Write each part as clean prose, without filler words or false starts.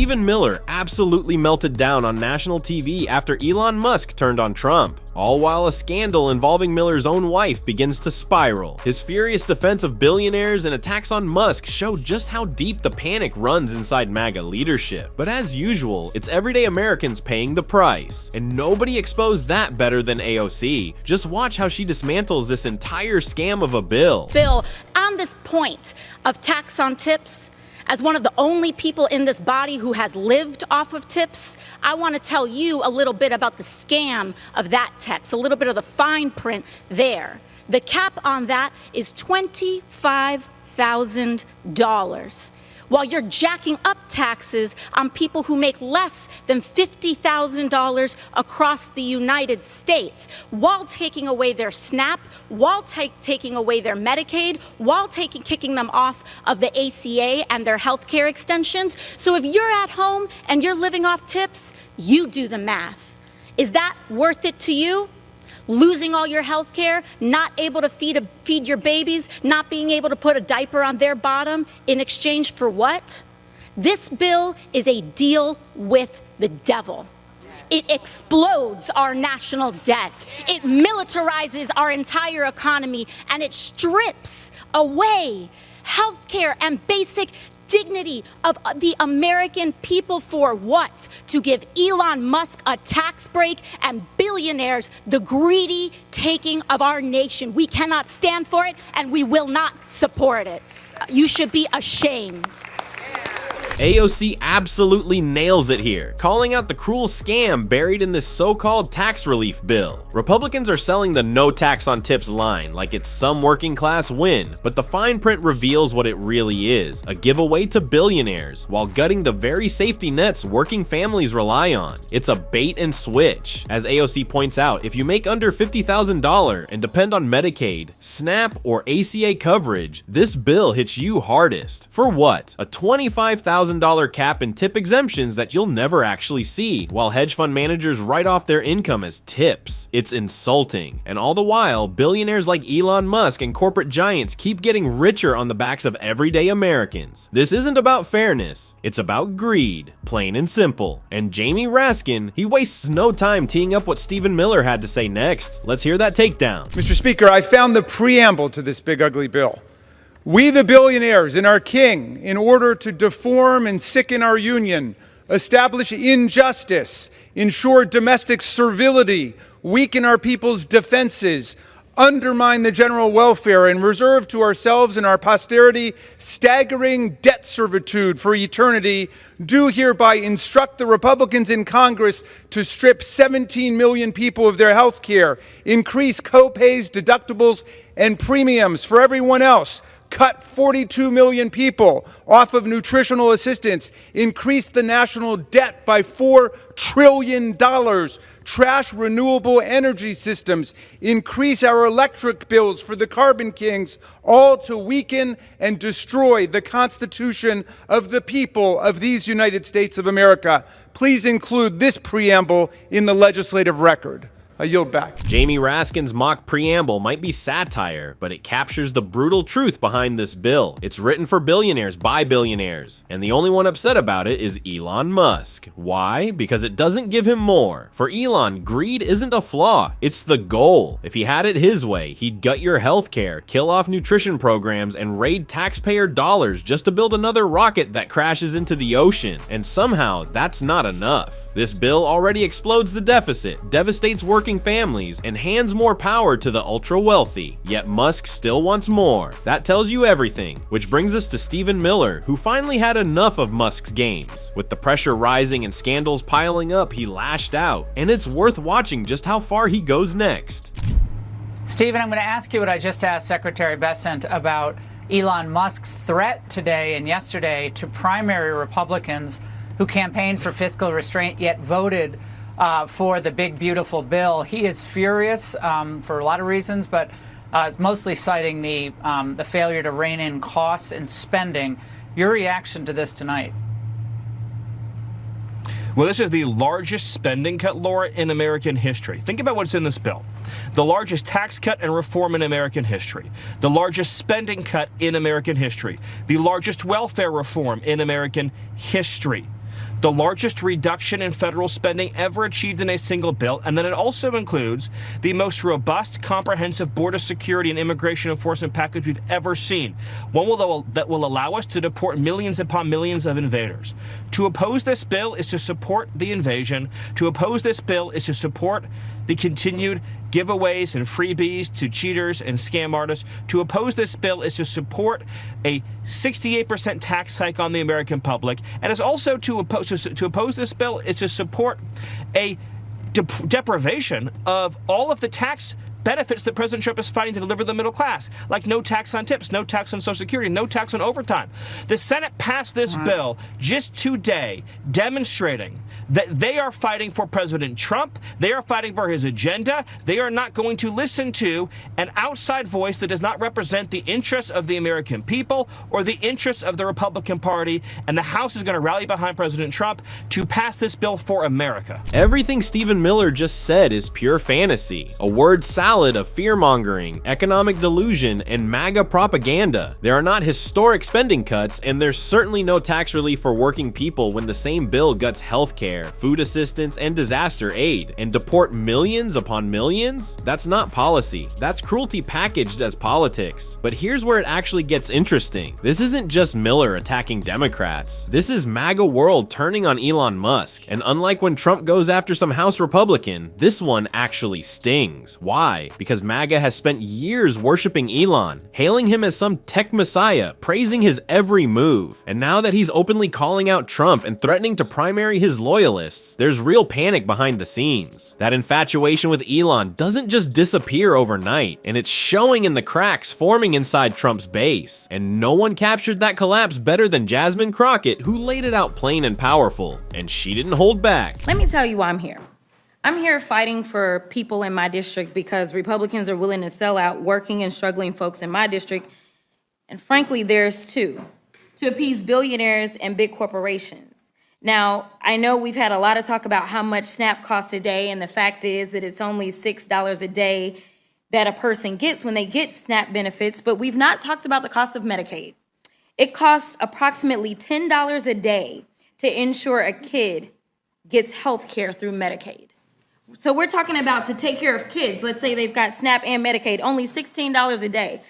Stephen Miller absolutely melted down on national TV after Elon Musk turned on Trump, all while a scandal involving Miller's own wife begins to spiral. His furious defense of billionaires and attacks on Musk show just how deep the panic runs inside MAGA leadership. But as usual, it's everyday Americans paying the price, and nobody exposed that better than AOC. Just watch how she dismantles this entire scam of a bill. Bill, on this point of tax on tips, as one of the only people in this body who has lived off of tips, I want to tell you a little bit about the scam of that text, a little bit of the fine print there. The cap on that is $25,000. While you're jacking up taxes on people who make less than $50,000 across the United States, while taking away their SNAP, while taking away their Medicaid, while kicking them off of the ACA and their health care extensions. So if you're at home and you're living off tips, you do the math. Is that worth it to you? Losing all your health care, not able to feed your babies, not being able to put a diaper on their bottom in exchange for what? This bill is a deal with the devil. It explodes our national debt. It militarizes our entire economy, and it strips away health care and basic dignity of the American people. For what? To give Elon Musk a tax break and billionaires the greedy taking of our nation. We cannot stand for it, and we will not support it. You should be ashamed. AOC absolutely nails it here, calling out the cruel scam buried in this so-called tax relief bill. Republicans are selling the no tax on tips line like it's some working class win, but the fine print reveals what it really is, a giveaway to billionaires, while gutting the very safety nets working families rely on. It's a bait and switch. As AOC points out, if you make under $50,000 and depend on Medicaid, SNAP, or ACA coverage, this bill hits you hardest. For what? A $25,000 cap in tip exemptions that you'll never actually see, while hedge fund managers write off their income as tips. It's insulting. And all the while, billionaires like Elon Musk and corporate giants keep getting richer on the backs of everyday Americans. This isn't about fairness, it's about greed, plain and simple. And Jamie Raskin, he wastes no time teeing up what Stephen Miller had to say next. Let's hear that takedown. Mr. Speaker, I found the preamble to this big ugly bill. We the billionaires and our king, in order to deform and sicken our union, establish injustice, ensure domestic servility, weaken our people's defenses, undermine the general welfare, and reserve to ourselves and our posterity staggering debt servitude for eternity, do hereby instruct the Republicans in Congress to strip 17 million people of their health care, increase co-pays, deductibles, and premiums for everyone else, cut 42 million people off of nutritional assistance, increase the national debt by $4 trillion, trash renewable energy systems, increase our electric bills for the carbon kings, all to weaken and destroy the Constitution of the people of these United States of America. Please include this preamble in the legislative record. I yield back. Jamie Raskin's mock preamble might be satire, but it captures the brutal truth behind this bill. It's written for billionaires by billionaires, and the only one upset about it is Elon Musk. Why? Because it doesn't give him more. For Elon, greed isn't a flaw, it's the goal. If he had it his way, he'd gut your healthcare, kill off nutrition programs, and raid taxpayer dollars just to build another rocket that crashes into the ocean. And somehow, that's not enough. This bill already explodes the deficit, devastates working families, and hands more power to the ultra-wealthy. Yet Musk still wants more. That tells you everything, which brings us to Stephen Miller, who finally had enough of Musk's games. With the pressure rising and scandals piling up, he lashed out, and it's worth watching just how far he goes next. Stephen, I'm going to ask you what I just asked Secretary Bessent about Elon Musk's threat today and yesterday to primary Republicans who campaigned for fiscal restraint yet voted for the big, beautiful bill. He is furious for a lot of reasons, but is mostly citing the failure to rein in costs and spending. Your reaction to this tonight? Well, this is the largest spending cut, Laura, in American history. Think about what's in this bill. The largest tax cut and reform in American history. The largest spending cut in American history. The largest welfare reform in American history. the largest reduction in federal spending ever achieved in a single bill, and then it also includes the most robust, comprehensive border security and immigration enforcement package we've ever seen, one that will allow us to deport millions upon millions of invaders. To oppose this bill is to support the invasion. To oppose this bill is to support the continued giveaways and freebies to cheaters and scam artists. To oppose this bill is to support a 68% tax hike on the American public, and is also to oppose this bill is to support a deprivation of all of the tax benefits that President Trump is fighting to deliver to the middle class, like no tax on tips, no tax on Social Security, no tax on overtime. The Senate passed this bill just today, demonstrating that they are fighting for President Trump. They are fighting for his agenda. They are not going to listen to an outside voice that does not represent the interests of the American people or the interests of the Republican Party. And the House is going to rally behind President Trump to pass this bill for America. Everything Stephen Miller just said is pure fantasy, a word salad of fear-mongering, economic delusion, and MAGA propaganda. There are not historic spending cuts, and there's certainly no tax relief for working people when the same bill guts healthcare, food assistance, and disaster aid, and deport millions upon millions? That's not policy. That's cruelty packaged as politics. But here's where it actually gets interesting. This isn't just Miller attacking Democrats. This is MAGA world turning on Elon Musk. And unlike when Trump goes after some House Republican, this one actually stings. Why? Because MAGA has spent years worshiping Elon, hailing him as some tech messiah, praising his every move. And now that he's openly calling out Trump and threatening to primary his loyalists, there's real panic behind the scenes. That infatuation with Elon doesn't just disappear overnight, and it's showing in the cracks forming inside Trump's base. And no one captured that collapse better than Jasmine Crockett, who laid it out plain and powerful, and she didn't hold back. Let me tell you why I'm here. I'm here fighting for people in my district because Republicans are willing to sell out working and struggling folks in my district, and frankly, theirs too, to appease billionaires and big corporations. Now, I know we've had a lot of talk about how much SNAP costs a day, and the fact is that it's only $6 a day that a person gets when they get SNAP benefits, but we've not talked about the cost of Medicaid. It costs approximately $10 a day to ensure a kid gets health care through Medicaid. So we're talking about to take care of kids. Let's say they've got SNAP and Medicaid, only $16 a day.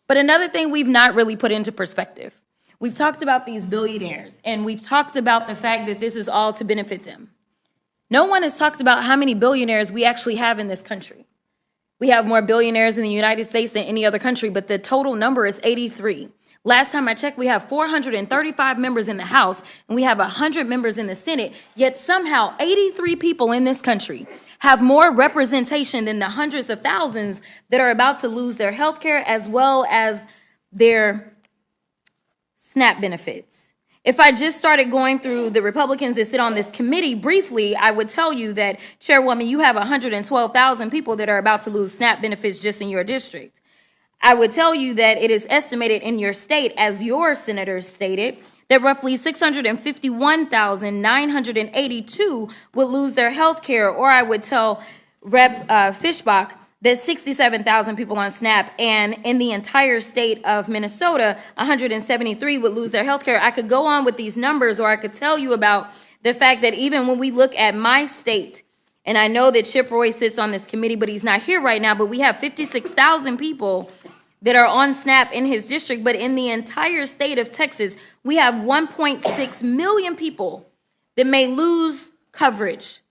But another thing we've not really put into perspective, we've talked about these billionaires, and we've talked about the fact that this is all to benefit them. No one has talked about how many billionaires we actually have in this country. We have more billionaires in the United States than any other country, but the total number is 83. Last time I checked, we have 435 members in the House, and we have 100 members in the Senate, yet somehow 83 people in this country have more representation than the hundreds of thousands that are about to lose their health care as well as their SNAP benefits. If I just started going through the Republicans that sit on this committee briefly, I would tell you that, Chairwoman, you have 112,000 people that are about to lose SNAP benefits just in your district. I would tell you that it is estimated in your state, as your senators stated, that roughly 651,982 would lose their health care, or I would tell Rep. Fishbach that 67,000 people on SNAP, and in the entire state of Minnesota, 173 would lose their health care. I could go on with these numbers, or I could tell you about the fact that even when we look at my state, and I know that Chip Roy sits on this committee, but he's not here right now, but we have 56,000 people that are on SNAP in his district, but in the entire state of Texas, we have 1.6 million people that may lose coverage.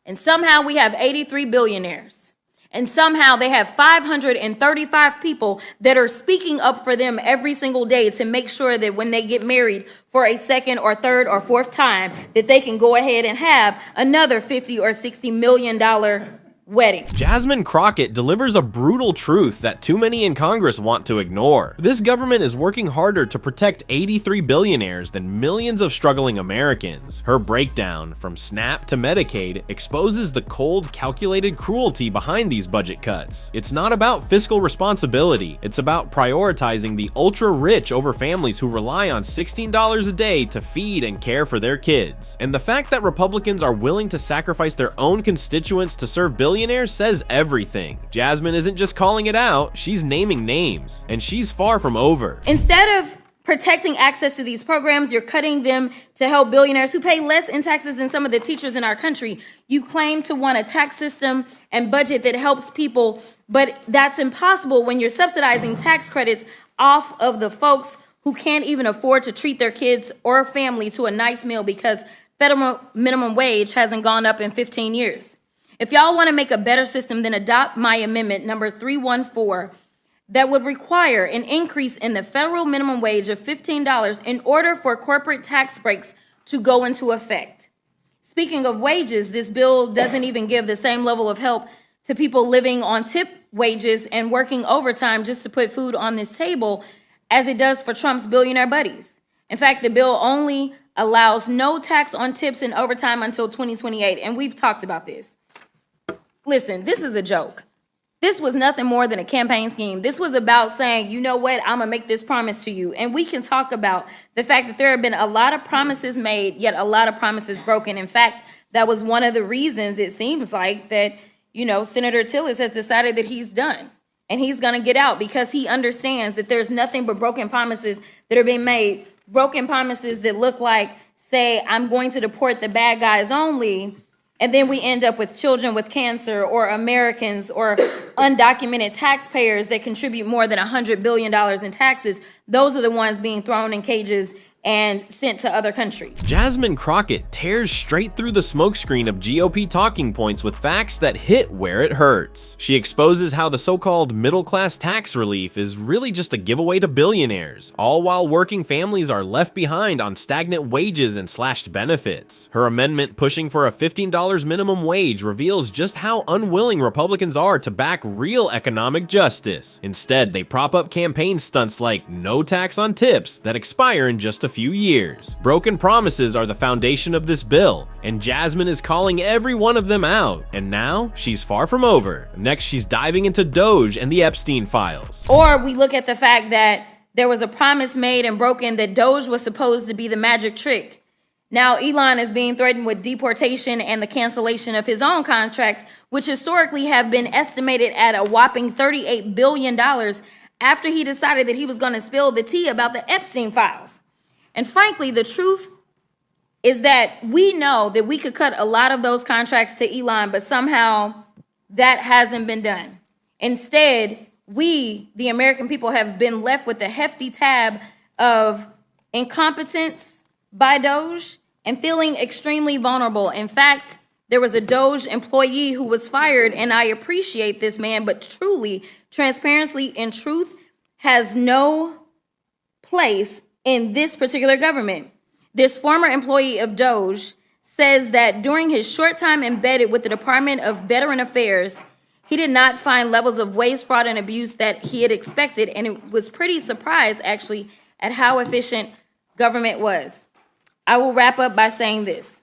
And somehow we have 83 billionaires. And somehow they have 535 people that are speaking up for them every single day to make sure that when they get married for a second or third or fourth time, that they can go ahead and have another $50 or $60 million wedding. Jasmine Crockett delivers a brutal truth that too many in Congress want to ignore. This government is working harder to protect 83 billionaires than millions of struggling Americans. Her breakdown, from SNAP to Medicaid, exposes the cold, calculated cruelty behind these budget cuts. It's not about fiscal responsibility. It's about prioritizing the ultra-rich over families who rely on $16 a day to feed and care for their kids. And the fact that Republicans are willing to sacrifice their own constituents to serve billionaires says everything. Jasmine isn't just calling it out, she's naming names, and she's far from over. Instead of protecting access to these programs. You're cutting them to help billionaires who pay less in taxes than some of the teachers in our country. You claim to want a tax system and budget that helps people, but that's impossible when you're subsidizing tax credits off of the folks who can't even afford to treat their kids or family to a nice meal because federal minimum wage hasn't gone up in 15 years. If y'all want to make a better system, then adopt my amendment number 314 that would require an increase in the federal minimum wage of $15 in order for corporate tax breaks to go into effect. Speaking of wages, this bill doesn't even give the same level of help to people living on tip wages and working overtime just to put food on this table as it does for Trump's billionaire buddies. In fact, the bill only allows no tax on tips and overtime until 2028, and we've talked about this. Listen, this is a joke. This was nothing more than a campaign scheme. This was about saying, you know what, I'm gonna make this promise to you. And we can talk about the fact that there have been a lot of promises made, yet a lot of promises broken. In fact, that was one of the reasons it seems like that, Senator Tillis has decided that he's done. And he's gonna get out because he understands that there's nothing but broken promises that are being made. Broken promises that look like, say, I'm going to deport the bad guys only, and then we end up with children with cancer or Americans or undocumented taxpayers that contribute more than $100 billion in taxes. Those are the ones being thrown in cages and sent to other countries. Jasmine Crockett tears straight through the smokescreen of GOP talking points with facts that hit where it hurts. She exposes how the so-called middle-class tax relief is really just a giveaway to billionaires, all while working families are left behind on stagnant wages and slashed benefits. Her amendment pushing for a $15 minimum wage reveals just how unwilling Republicans are to back real economic justice. Instead, they prop up campaign stunts like no tax on tips that expire in just a few years. Broken promises are the foundation of this bill, and Jasmine is calling every one of them out. And now, she's far from over. Next, she's diving into Doge and the Epstein files. Or we look at the fact that there was a promise made and broken that Doge was supposed to be the magic trick. Now, Elon is being threatened with deportation and the cancellation of his own contracts, which historically have been estimated at a whopping $38 billion after he decided that he was going to spill the tea about the Epstein files. And frankly, the truth is that we know that we could cut a lot of those contracts to Elon, but somehow that hasn't been done. Instead, we, the American people, have been left with a hefty tab of incompetence by Doge and feeling extremely vulnerable. In fact, there was a Doge employee who was fired, and I appreciate this man, but truly, transparency and truth has no place in this particular government. This former employee of Doge says that during his short time embedded with the Department of Veteran Affairs, he did not find levels of waste, fraud, and abuse that he had expected, and it was pretty surprised, actually, at how efficient government was. I will wrap up by saying this.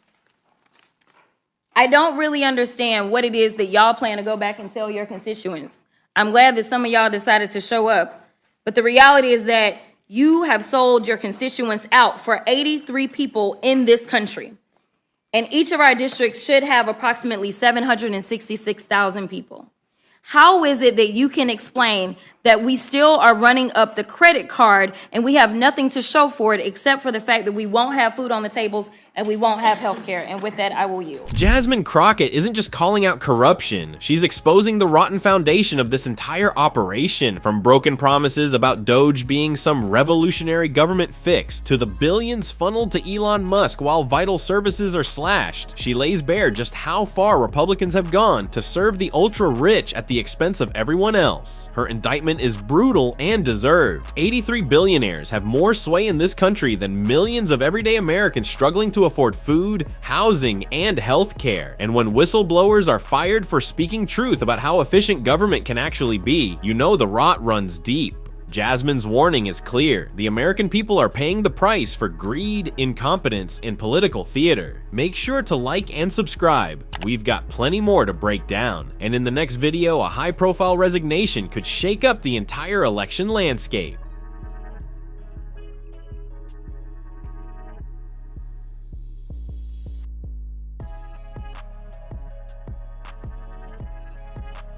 I don't really understand what it is that y'all plan to go back and tell your constituents. I'm glad that some of y'all decided to show up, but the reality is that you have sold your constituents out for 83 people in this country. And each of our districts should have approximately 766,000 people. How is it that you can explain that we still are running up the credit card and we have nothing to show for it except for the fact that we won't have food on the tables and we won't have health care? And with that, I will yield. Jasmine Crockett isn't just calling out corruption, she's exposing the rotten foundation of this entire operation, from broken promises about Doge being some revolutionary government fix to the billions funneled to Elon Musk while vital services are slashed. She lays bare just how far Republicans have gone to serve the ultra-rich at the expense of everyone else. Her indictment is brutal and deserved. 83 billionaires have more sway in this country than millions of everyday Americans struggling to afford food, housing, and health care. And when whistleblowers are fired for speaking truth about how efficient government can actually be, you know the rot runs deep. Jasmine's warning is clear. The American people are paying the price for greed, incompetence, and political theater. Make sure to like and subscribe. We've got plenty more to break down. And in the next video, a high-profile resignation could shake up the entire election landscape.